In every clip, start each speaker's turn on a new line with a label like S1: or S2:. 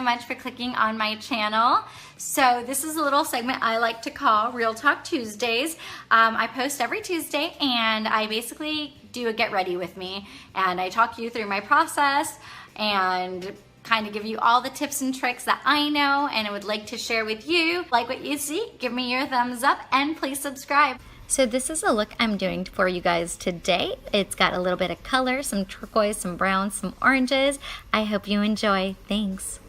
S1: much for clicking on my channel. So this is a little segment I like to call Real Talk Tuesdays. I post every Tuesday and I basically do a get ready with me, and I talk you through my process and kind of give you all the tips and tricks that I know and I would like to share with you. Like what you see, give me your thumbs up and please subscribe. So this is a look I'm doing for you guys today. It's got a little bit of color, some turquoise, some browns, some oranges. I hope you enjoy. Thanks.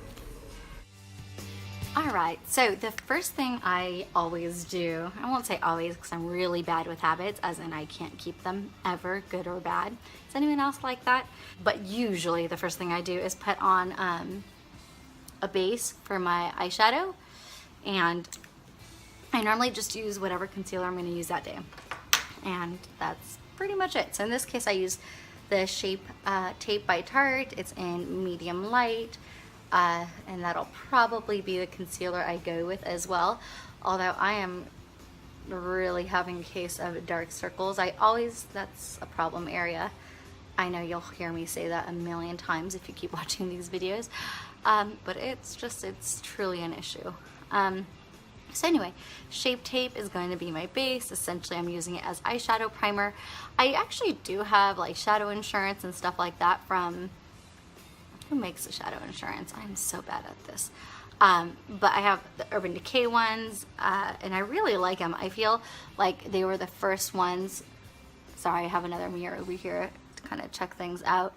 S1: Alright, so the first thing I always do, I won't say always because I'm really bad with habits, as in I can't keep them ever, good or bad. Is anyone else like that? But usually the first thing I do is put on a base for my eyeshadow, and I normally just use whatever concealer I'm going to use that day. And that's pretty much it. So in this case I use the Shape Tape by Tarte. It's in medium light. And that'll probably be the concealer I go with as well. Although I am really having a case of dark circles. That's a problem area. I know you'll hear me say that a million times if you keep watching these videos. But it's truly an issue. So anyway, Shape Tape is going to be my base. Essentially, I'm using it as eyeshadow primer. I actually do have like shadow insurance and stuff like that from, who makes the shadow insurance? I'm so bad at this. But I have the Urban Decay ones, and I really like them. I feel like they were the first ones. Sorry, I have another mirror over here to kind of check things out.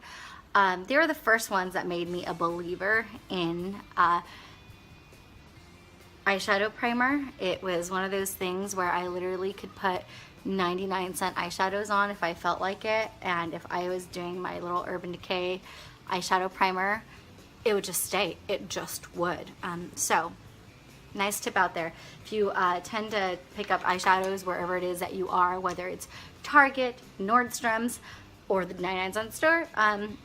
S1: They were the first ones that made me a believer in eyeshadow primer. It was one of those things where I literally could put 99-cent eyeshadows on if I felt like it, and if I was doing my little Urban Decay eyeshadow primer, it would just stay. It just would. So nice tip out there. If you tend to pick up eyeshadows wherever it is that you are, whether it's Target, Nordstrom's, or the 99-cent store,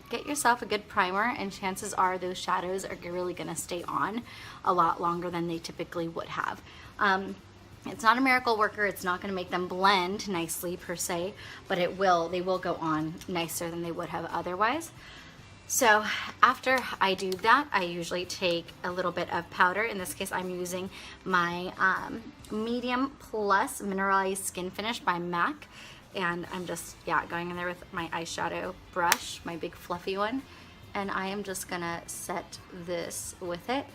S1: get yourself a good primer, and chances are those shadows are really gonna stay on a lot longer than they typically would have. It's not a miracle worker. It's not gonna make them blend nicely per se, but they will go on nicer than they would have otherwise. So after I do that, I usually take a little bit of powder. In this case, I'm using my Medium Plus Mineralized Skin Finish by MAC. And I'm just, going in there with my eyeshadow brush, my big fluffy one. And I am just gonna set this with it.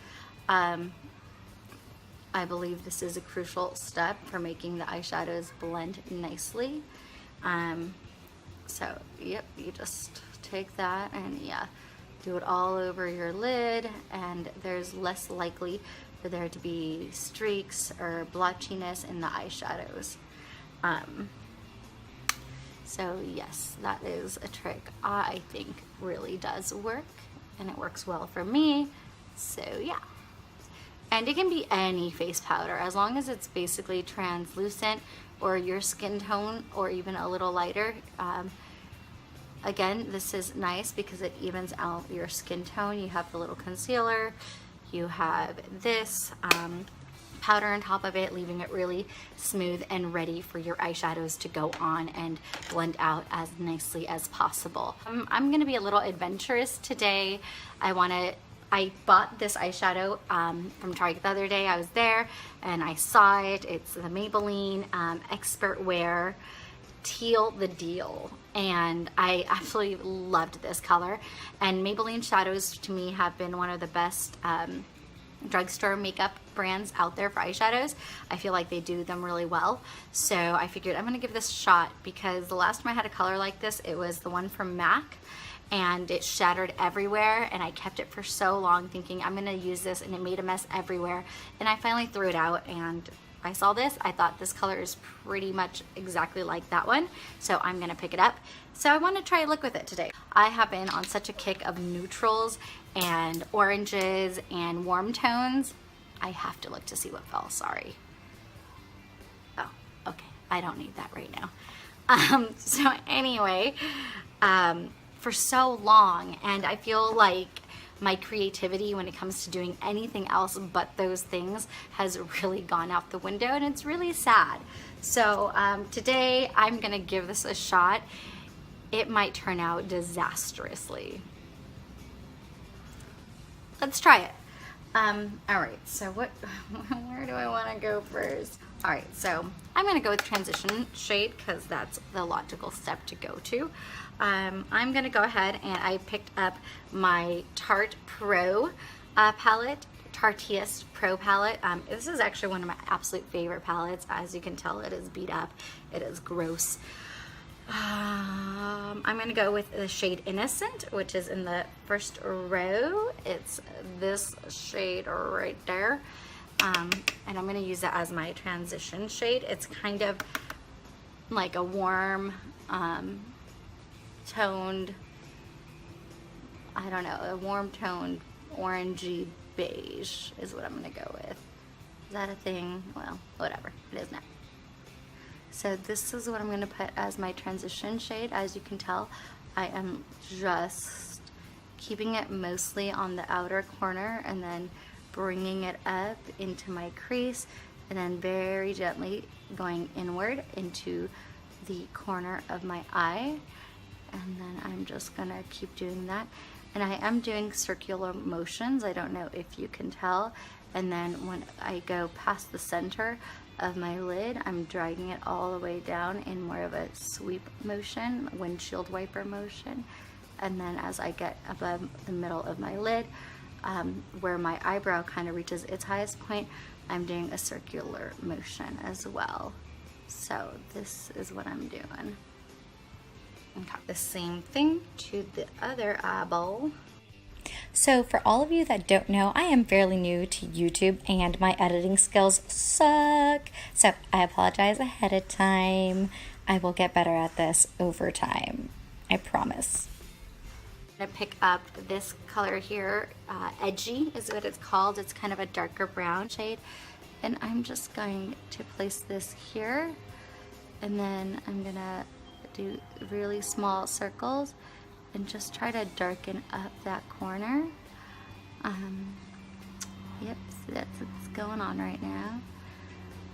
S1: I believe this is a crucial step for making the eyeshadows blend nicely. So, yep, you just take that and do it all over your lid, and there's less likely for there to be streaks or blotchiness in the eyeshadows. So yes, that is a trick I think really does work, and it works well for me. So yeah. And it can be any face powder, as long as it's basically translucent or your skin tone or even a little lighter. Again, this is nice because it evens out your skin tone. You have the little concealer, you have this powder on top of it, leaving it really smooth and ready for your eyeshadows to go on and blend out as nicely as possible. I'm gonna be a little adventurous today. I bought this eyeshadow from Target the other day. I was there and I saw it. It's the Maybelline Expert Wear Teal the Deal, and I absolutely loved this color. And Maybelline shadows to me have been one of the best drugstore makeup brands out there for eyeshadows. I feel like they do them really well. So I figured I'm gonna give this a shot, because the last time I had a color like this, it was the one from MAC, and it shattered everywhere, and I kept it for so long thinking I'm gonna use this, and it made a mess everywhere, and I finally threw it out. And I saw this, I thought this color is pretty much exactly like that one, so I'm gonna pick it up. So I want to try a look with it today. I have been on such a kick of neutrals and oranges and warm tones. I have to look to see what fell, sorry. Oh, okay, I don't need that right now. So anyway, for so long, and I feel like my creativity when it comes to doing anything else but those things has really gone out the window, and it's really sad. So today I'm gonna give this a shot. It might turn out disastrously. Let's try it. All right, so where do I want to go first? All right, so I'm going to go with transition shade because that's the logical step to go to. I'm going to go ahead and I picked up my Tarte Pro palette, Tarteist Pro palette. This is actually one of my absolute favorite palettes. As you can tell, it is beat up. It is gross. I'm going to go with the shade Innocent, which is in the first row. It's this shade right there. And I'm going to use that as my transition shade. It's kind of like a warm, toned, I don't know, a warm toned orangey beige is what I'm going to go with. Is that a thing? Well, whatever. It is now. So this is what I'm going to put as my transition shade. As you can tell, I am just keeping it mostly on the outer corner and then bringing it up into my crease and then very gently going inward into the corner of my eye. And then I'm just going to keep doing that. And I am doing circular motions. I don't know if you can tell. And then when I go past the center of my lid, I'm dragging it all the way down in more of a sweep motion, windshield wiper motion. And then as I get above the middle of my lid, where my eyebrow kind of reaches its highest point, I'm doing a circular motion as well. So this is what I'm doing. Okay. The same thing to the other eyeball. So for all of you that don't know, I am fairly new to YouTube and my editing skills suck. So I apologize ahead of time. I will get better at this over time. I promise. I'm going to pick up this color here. Edgy is what it's called. It's kind of a darker brown shade. And I'm just going to place this here. And then I'm going to do really small circles and just try to darken up that corner. Yep, so that's what's going on right now.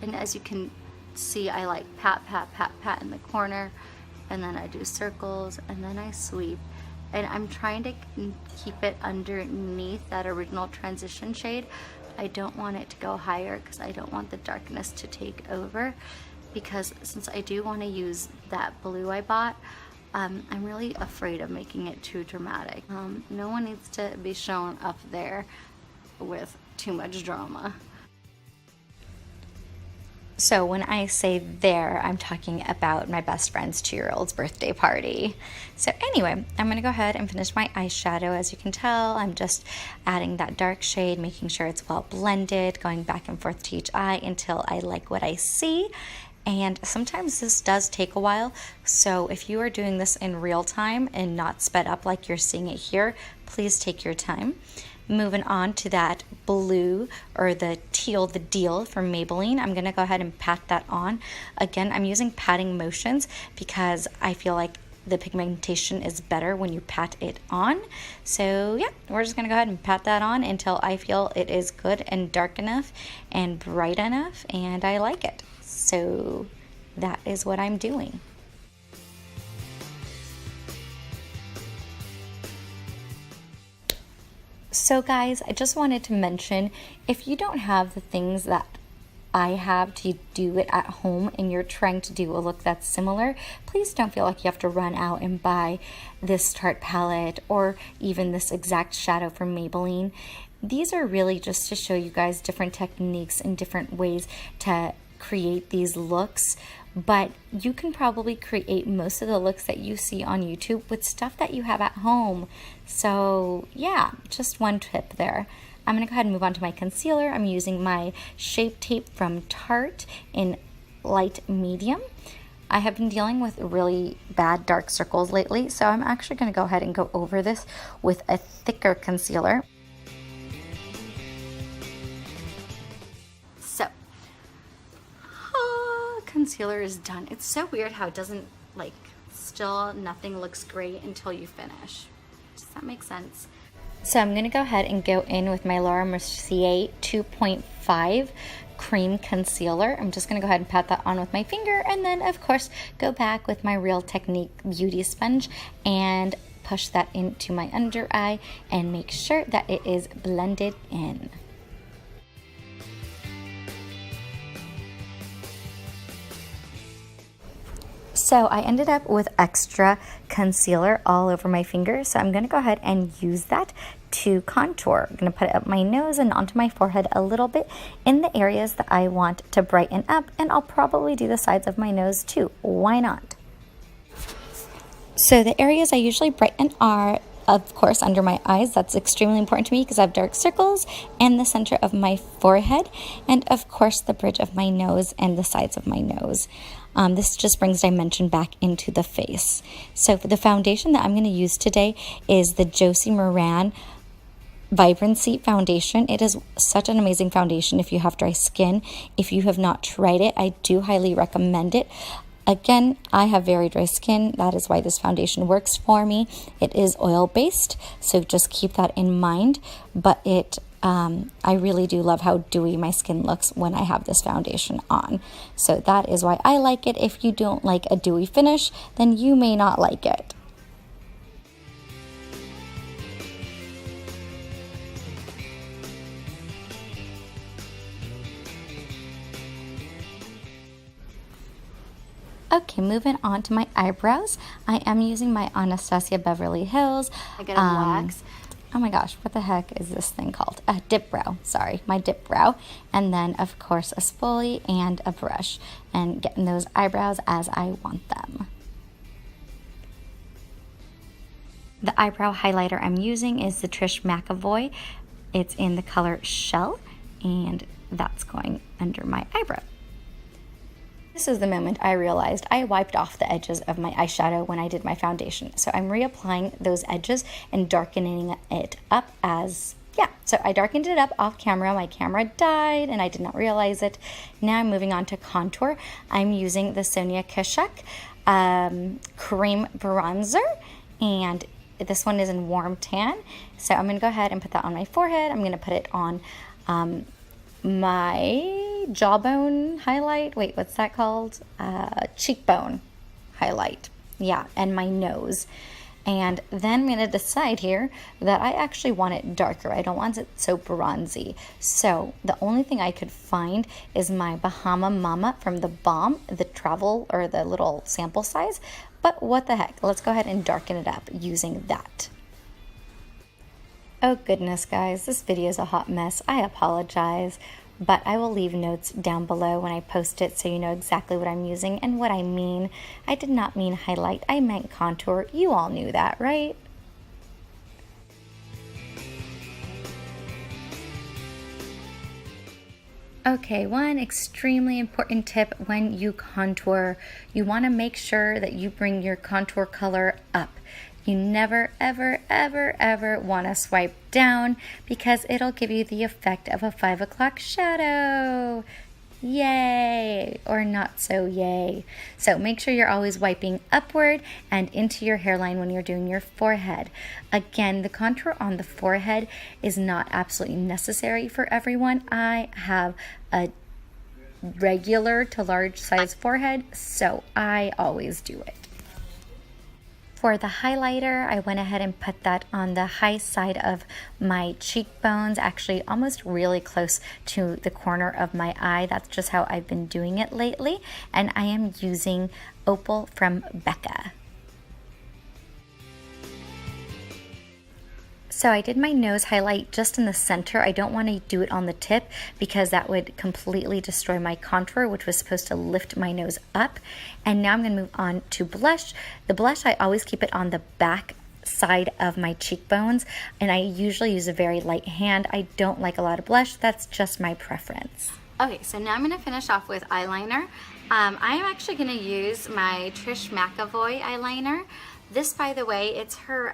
S1: And as you can see, I like pat, pat, pat, pat in the corner, and then I do circles, and then I sweep. And I'm trying to keep it underneath that original transition shade. I don't want it to go higher because I don't want the darkness to take over. Because since I do want to use that blue I bought, I'm really afraid of making it too dramatic. No one needs to be shown up there with too much drama. So when I say there, I'm talking about my best friend's 2-year-old's birthday party. So anyway, I'm going to go ahead and finish my eyeshadow. As you can tell, I'm just adding that dark shade, making sure it's well blended, going back and forth to each eye until I like what I see. And sometimes this does take a while, so if you are doing this in real time and not sped up like you're seeing it here, please take your time. Moving on to that blue, or the Teal the Deal from Maybelline, I'm going to go ahead and pat that on. Again, I'm using patting motions because I feel like the pigmentation is better when you pat it on. So yeah, we're just going to go ahead and pat that on until I feel it is good and dark enough and bright enough and I like it. So that is what I'm doing. So guys, I just wanted to mention, if you don't have the things that I have to do it at home and you're trying to do a look that's similar, please don't feel like you have to run out and buy this Tarte palette or even this exact shadow from Maybelline. These are really just to show you guys different techniques and different ways to create these looks, but you can probably create most of the looks that you see on YouTube with stuff that you have at home. So yeah, just one tip there. I'm gonna go ahead and move on to my concealer. I'm using my Shape Tape from Tarte in light medium. I have been dealing with really bad dark circles lately, so I'm actually gonna go ahead and go over this with a thicker concealer. Concealer is done. It's so weird how it doesn't, like, still nothing looks great until you finish. Does that make sense? So I'm going to go ahead and go in with my Laura Mercier 2.5 cream concealer. I'm just going to go ahead and pat that on with my finger, and then of course go back with my Real Technique beauty sponge and push that into my under eye and make sure that it is blended in. So I ended up with extra concealer all over my fingers, so I'm going to go ahead and use that to contour. I'm going to put it up my nose and onto my forehead a little bit in the areas that I want to brighten up, and I'll probably do the sides of my nose too. Why not? So the areas I usually brighten are, of course, under my eyes. That's extremely important to me because I have dark circles, and the center of my forehead, and of course the bridge of my nose and the sides of my nose. This just brings dimension back into the face. So for the foundation that I'm going to use today is the Josie Maran Vibrancy Foundation. It is such an amazing foundation if you have dry skin. If you have not tried it, I do highly recommend it. Again, I have very dry skin. That is why this foundation works for me. It is oil-based, so just keep that in mind. But I really do love how dewy my skin looks when I have this foundation on. So that is why I like it. If you don't like a dewy finish, then you may not like it. Okay, moving on to my eyebrows. I am using my Anastasia Beverly Hills. I get a wax. Oh my gosh, what the heck is this thing called? A dip brow, sorry, my dip brow. And then, of course, a spoolie and a brush. And getting those eyebrows as I want them. The eyebrow highlighter I'm using is the Trish McAvoy. It's in the color Shell, and that's going under my eyebrow. This is the moment I realized I wiped off the edges of my eyeshadow when I did my foundation. So I'm reapplying those edges and darkening it up so I darkened it up off camera. My camera died and I did not realize it. Now I'm moving on to contour. I'm using the Sonia Kashuk cream bronzer, and this one is in warm tan. So I'm going to go ahead and put that on my forehead. I'm going to put it on my jawbone highlight. Wait, what's that called? Cheekbone highlight. Yeah, and my nose. And then I'm going to decide here that I actually want it darker. I don't want it so bronzy. So the only thing I could find is my Bahama Mama from the Balm, the travel or the little sample size. But what the heck? Let's go ahead and darken it up using that. Oh goodness, guys, this video is a hot mess. I apologize, but I will leave notes down below when I post it so you know exactly what I'm using and what I mean. I did not mean highlight, I meant contour. You all knew that, right? Okay, one extremely important tip when you contour, you want to make sure that you bring your contour color up. You never, ever, ever, ever want to swipe down because it'll give you the effect of a 5 o'clock shadow. Yay! Or not so yay. So make sure you're always wiping upward and into your hairline when you're doing your forehead. Again, the contour on the forehead is not absolutely necessary for everyone. I have a regular to large size forehead, so I always do it. For the highlighter, I went ahead and put that on the high side of my cheekbones, actually almost really close to the corner of my eye. That's just how I've been doing it lately. And I am using Opal from Becca. So I did my nose highlight just in the center. I don't want to do it on the tip because that would completely destroy my contour, which was supposed to lift my nose up. And now I'm going to move on to blush. The blush, I always keep it on the back side of my cheekbones, and I usually use a very light hand. I don't like a lot of blush. That's just my preference. Okay, so now I'm going to finish off with eyeliner. I am actually going to use my Trish McAvoy eyeliner. This, by the way, it's her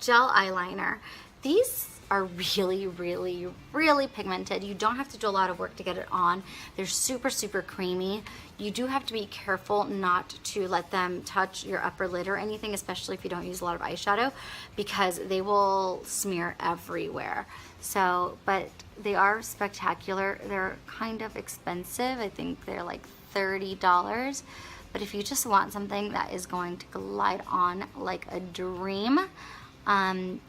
S1: gel eyeliner. These are really, really, really pigmented. You don't have to do a lot of work to get it on. They're super, super creamy. You do have to be careful not to let them touch your upper lid or anything, especially if you don't use a lot of eyeshadow, because they will smear everywhere. So, but they are spectacular. They're kind of expensive. I think they're like $30. But if you just want something that is going to glide on like a dream,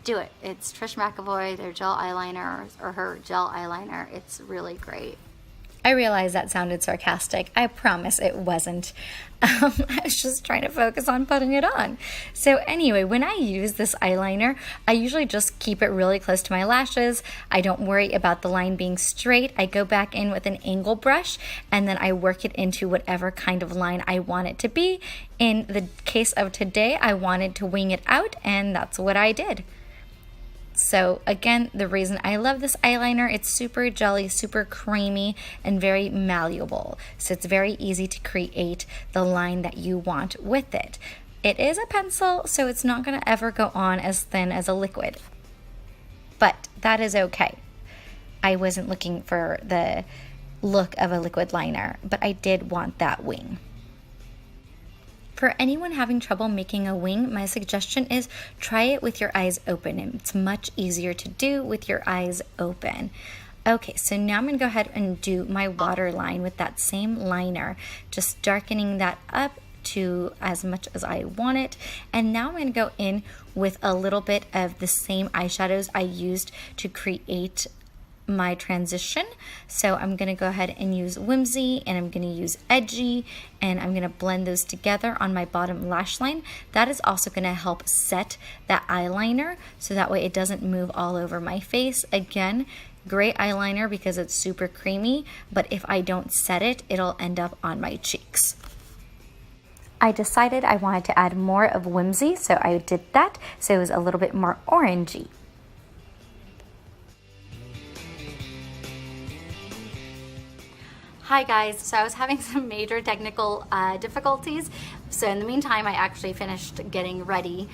S1: do it. It's Trish McAvoy, their gel eyeliner, or her gel eyeliner. It's really great. I realize that sounded sarcastic. I promise it wasn't. I was just trying to focus on putting it on. So anyway, when I use this eyeliner, I usually just keep it really close to my lashes. I don't worry about the line being straight. I go back in with an angle brush and then I work it into whatever kind of line I want it to be. In the case of today, I wanted to wing it out, and that's what I did. So again, the reason I love this eyeliner, it's super jelly, super creamy, and very malleable. So it's very easy to create the line that you want with it. It is a pencil, so it's not going to ever go on as thin as a liquid. But that is okay. I wasn't looking for the look of a liquid liner, but I did want that wing. For anyone having trouble making a wing, my suggestion is try it with your eyes open. It's much easier to do with your eyes open. Okay, so now I'm going to go ahead and do my waterline with that same liner, just darkening that up to as much as I want it. And now I'm going to go in with a little bit of the same eyeshadows I used to create my transition. So I'm going to go ahead and use Whimsy, and I'm going to use Edgy, and I'm going to blend those together on my bottom lash line. That is also going to help set that eyeliner so that way it doesn't move all over my face. Again, great eyeliner because it's super creamy, but if I don't set it, it'll end up on my cheeks. I decided I wanted to add more of Whimsy, so I did that, so it was a little bit more orangey. Hi guys, so I was having some major technical difficulties, so in the meantime I actually finished getting ready,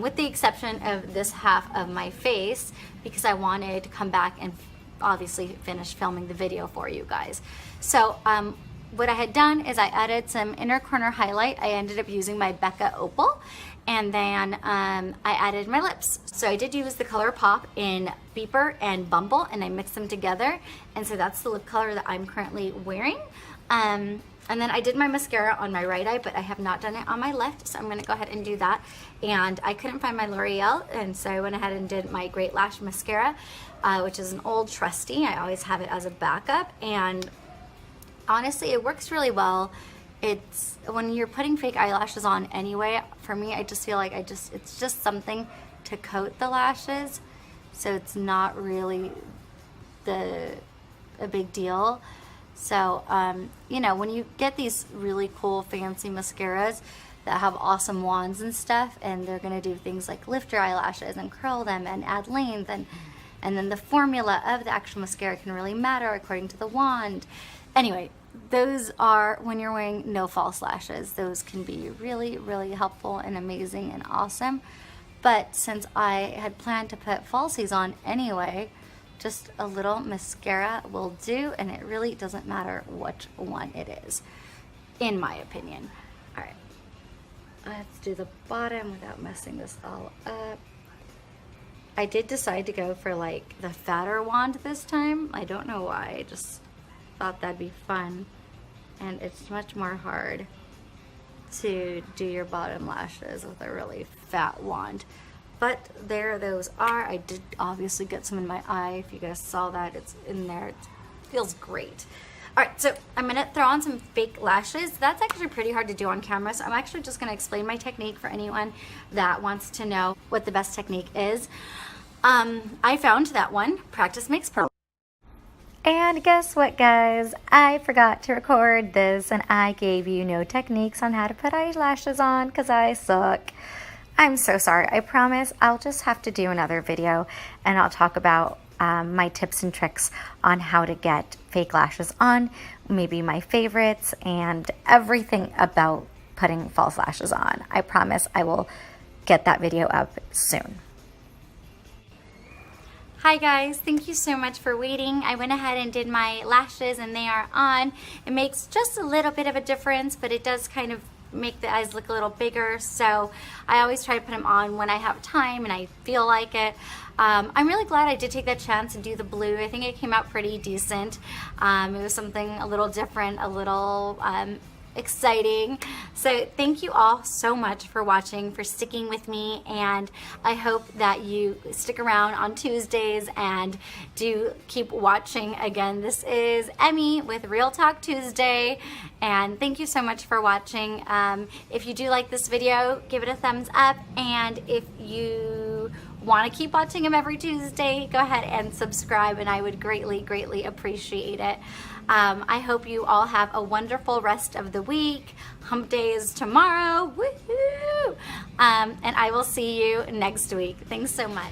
S1: with the exception of this half of my face, because I wanted to come back and obviously finish filming the video for you guys. So what I had done is I added some inner corner highlight. I ended up using my Becca Opal, and then I added my lips. So I did use the color Pop in Beeper and Bumble, and I mixed them together, and so that's the lip color that I'm currently wearing. And then I did my mascara on my right eye, but I have not done it on my left, so I'm going to go ahead and do that. And I couldn't find my L'Oreal, and so I went ahead and did my Great Lash Mascara, which is an old trusty. I always have it as a backup, and honestly, it works really well. It's when you're putting fake eyelashes on anyway, for me, I just feel like it's just something to coat the lashes, so it's not really a big deal. So you know, when you get these really cool fancy mascaras that have awesome wands and stuff, and they're gonna do things like lift your eyelashes and curl them and add length, and then the formula of the actual mascara can really matter according to the wand. Anyway, those are, when you're wearing no false lashes, those can be really, really helpful and amazing and awesome. But since I had planned to put falsies on anyway, just a little mascara will do, and it really doesn't matter which one it is, in my opinion. All right, let's do the bottom without messing this all up. I did decide to go for like the fatter wand this time. I don't know why, I just thought that'd be fun, and it's much more hard to do your bottom lashes with a really fat wand. But there those are. I did obviously get some in my eye. If you guys saw that, it's in there. It feels great. All right, so I'm gonna throw on some fake lashes. That's actually pretty hard to do on camera, so I'm actually just gonna explain my technique for anyone that wants to know what the best technique is. I found that one, practice makes perfect. And guess what, guys? I forgot to record this, and I gave you no techniques on how to put eyelashes on because I suck. I'm so sorry. I promise I'll just have to do another video, and I'll talk about my tips and tricks on how to get fake lashes on, maybe my favorites, and everything about putting false lashes on. I promise I will get that video up soon. Hi guys, thank you so much for waiting. I went ahead and did my lashes, and they are on. It makes just a little bit of a difference, but it does kind of make the eyes look a little bigger, so I always try to put them on when I have time and I feel like it. I'm really glad I did take that chance and do the blue. I think it came out pretty decent. It was something a little different, a little exciting. So thank you all so much for watching, for sticking with me, and I hope that you stick around on Tuesdays and do keep watching. Again, this is Emmy with Real Talk Tuesday, and thank you so much for watching. If you do like this video, give it a thumbs up, and if you want to keep watching them every Tuesday, go ahead and subscribe, and I would greatly appreciate it. I hope you all have a wonderful rest of the week. Hump day is tomorrow. Woohoo! And I will see you next week. Thanks so much.